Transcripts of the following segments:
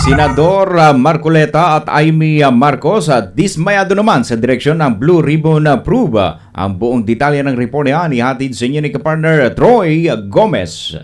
Senador Marcoleta at Amy Marcos dismayado naman sa direksyon ng Blue Ribbon Probe. Ang buong detalye ng report niya ihatid sa inyo ni kapartner Troy Gomez.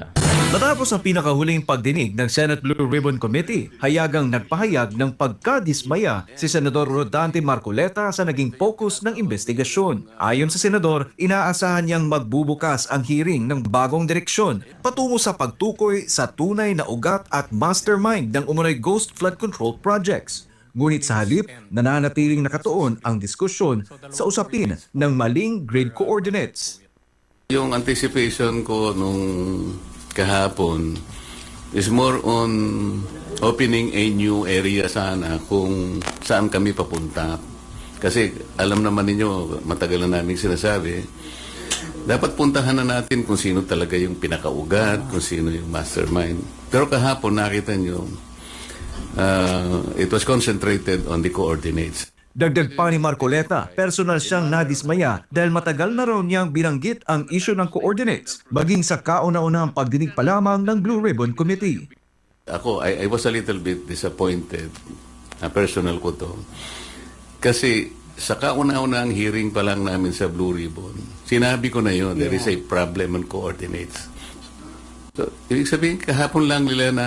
Matapos ang pinakahuling pagdinig ng Senate Blue Ribbon Committee, hayagang nagpahayag ng pagkadismaya si Senador Rodante Marcoleta sa naging focus ng investigasyon. Ayon sa Senador, inaasahan niyang magbubukas ang hearing ng bagong direksyon patungo sa pagtukoy sa tunay na ugat at mastermind ng umunoy Ghost Flood Control Projects. Ngunit sa halip, nananatiling nakatuon ang diskusyon sa usapin ng maling grid coordinates. Yung anticipation ko nung kahapon is more on opening a new area sana kung saan kami papunta. Kasi alam naman ninyo, matagal na namin sinasabi, dapat puntahan na natin kung sino talaga yung pinakaugat, kung sino yung mastermind. Pero kahapon nakita nyo, it was concentrated on the coordinates. Dagdag pa ni Marcoleta, personal siyang nadismaya dahil matagal na raw niyang binanggit ang isyu ng coordinates, maging sa kauna-unahang pagdinig pa lamang ng Blue Ribbon Committee. Ako, I was a little bit disappointed, personal ko to, kasi sa kauna-unahang hearing pa lang namin sa Blue Ribbon, sinabi ko na yun, there is a problem on coordinates. So, ibig sabihin, kahapon lang nila na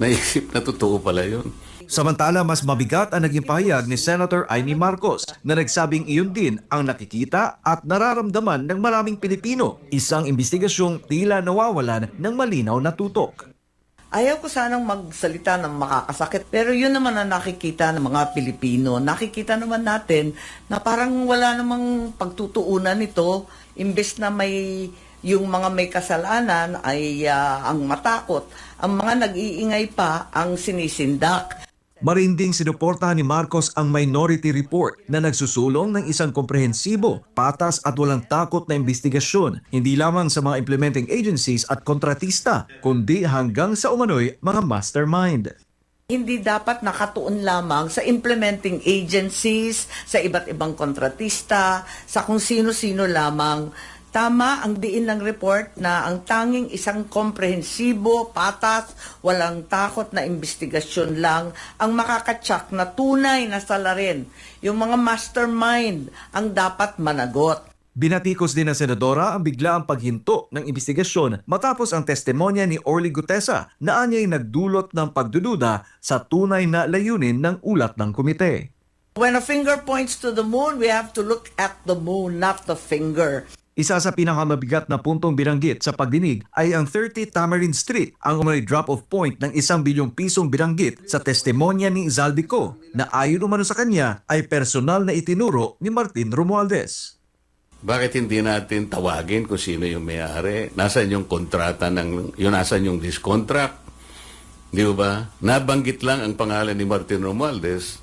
naisip na totoo pala yun. Samantala, mas mabigat ang naging pahayag ni Senator Amy Marcos na nagsabing iyon din ang nakikita at nararamdaman ng maraming Pilipino, isang investigasyong tila nawawalan ng malinaw na tutok. Ayaw ko sanang magsalita ng makakasakit, pero yun naman ang nakikita ng mga Pilipino. Nakikita naman natin na parang wala namang pagtutuunan nito, imbes na yung mga may kasalanan ay ang matakot. Ang mga nag-iingay pa ang sinisindak. Marinding sinuportahan ni Marcos ang minority report na nagsusulong ng isang komprehensibo, patas at walang takot na investigasyon, hindi lamang sa mga implementing agencies at kontratista, kundi hanggang sa umano'y mga mastermind. Hindi dapat nakatuon lamang sa implementing agencies, sa iba't ibang kontratista, sa kung sino-sino lamang. Tama ang diin ng report na ang tanging isang komprehensibo, patas, walang takot na investigasyon lang ang makakatsak na tunay na salarin. Yung mga mastermind ang dapat managot. Binatikos din ng Senadora ang biglaang paghinto ng investigasyon matapos ang testimonya ni Orly Gutesa na anya'y nagdulot ng pagdududa sa tunay na layunin ng ulat ng komite. When a finger points to the moon, we have to look at the moon, not the finger. Isa sa pinakamabigat na puntong binanggit sa pagdinig ay ang 30 Tamarind Street, ang umano'y drop-off point ng 1 bilyong pisong binanggit sa testimonya ni Zaldico na ayon umano sa kanya ay personal na itinuro ni Martin Romualdez. Bakit hindi natin tawagin kung sino yung may-ari? Nasaan yung kontrata nasaan yung discontract? Di ba? Nabanggit lang ang pangalan ni Martin Romualdez,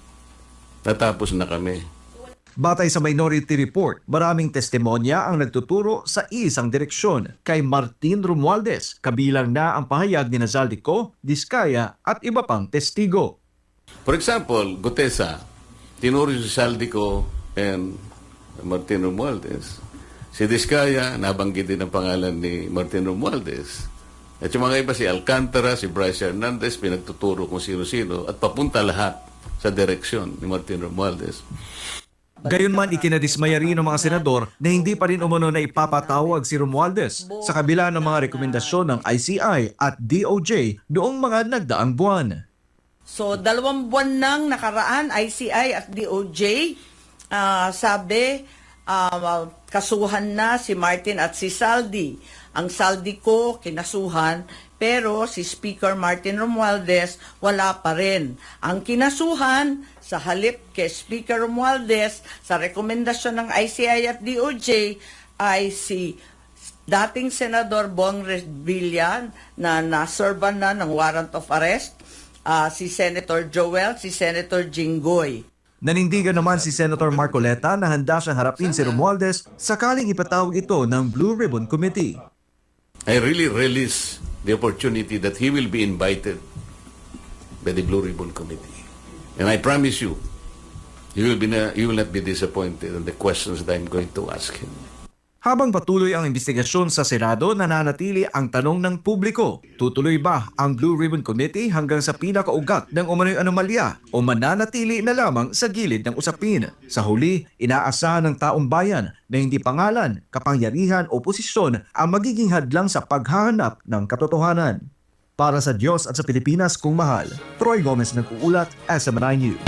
natapos na kami. Batay sa minority report, maraming testimonya ang nagtuturo sa isang direksyon kay Martin Romualdez, kabilang na ang pahayag ni Zaldico, Diskaya at iba pang testigo. For example, Gutesa, tinuro si Zaldico and Martin Romualdez. Si Diskaya, nabanggit din ang pangalan ni Martin Romualdez. At yung mga iba, si Alcantara, si Bryce Hernandez, pinagtuturo kung sino-sino at papunta lahat sa direksyon ni Martin Romualdez. Gayunman, ikinadismaya rin ng mga senador na hindi pa rin umano na ipapatawag si Romualdez sa kabila ng mga rekomendasyon ng ICI at DOJ noong mga nagdaang buwan. So, 2 buwan nang nakaraan, ICI at DOJ, sabi, kasuhan na si Martin at si Saldi. Ang Saldi ko, kinasuhan, pero si Speaker Martin Romualdez, wala pa rin. Ang kinasuhan, sa halip kay Speaker Romualdez, sa rekomendasyon ng ICI at DOJ, ay si dating Senador Bong Revilla na naserban na ng warrant of arrest, si Senator Joel, si Senator Jinggoy. Nanindigan naman si Senator Marcoleta na handa siyang harapin si Romualdez sakaling ipatawag ito ng Blue Ribbon Committee. I really relish the opportunity that he will be invited by the Blue Ribbon Committee. And I promise you, you will not be disappointed in the questions that I'm going to ask him. Habang patuloy ang investigasyon sa Senado, nananatili ang tanong ng publiko. Tutuloy ba ang Blue Ribbon Committee hanggang sa pinakaugat ng umano'y anomalya o mananatili na lamang sa gilid ng usapin? Sa huli, inaasahan ng taong bayan na hindi pangalan, kapangyarihan o posisyon ang magiging hadlang sa paghahanap ng katotohanan. Para sa Diyos at sa Pilipinas kung mahal, Troy Gomez nag-uulat, SMNI News.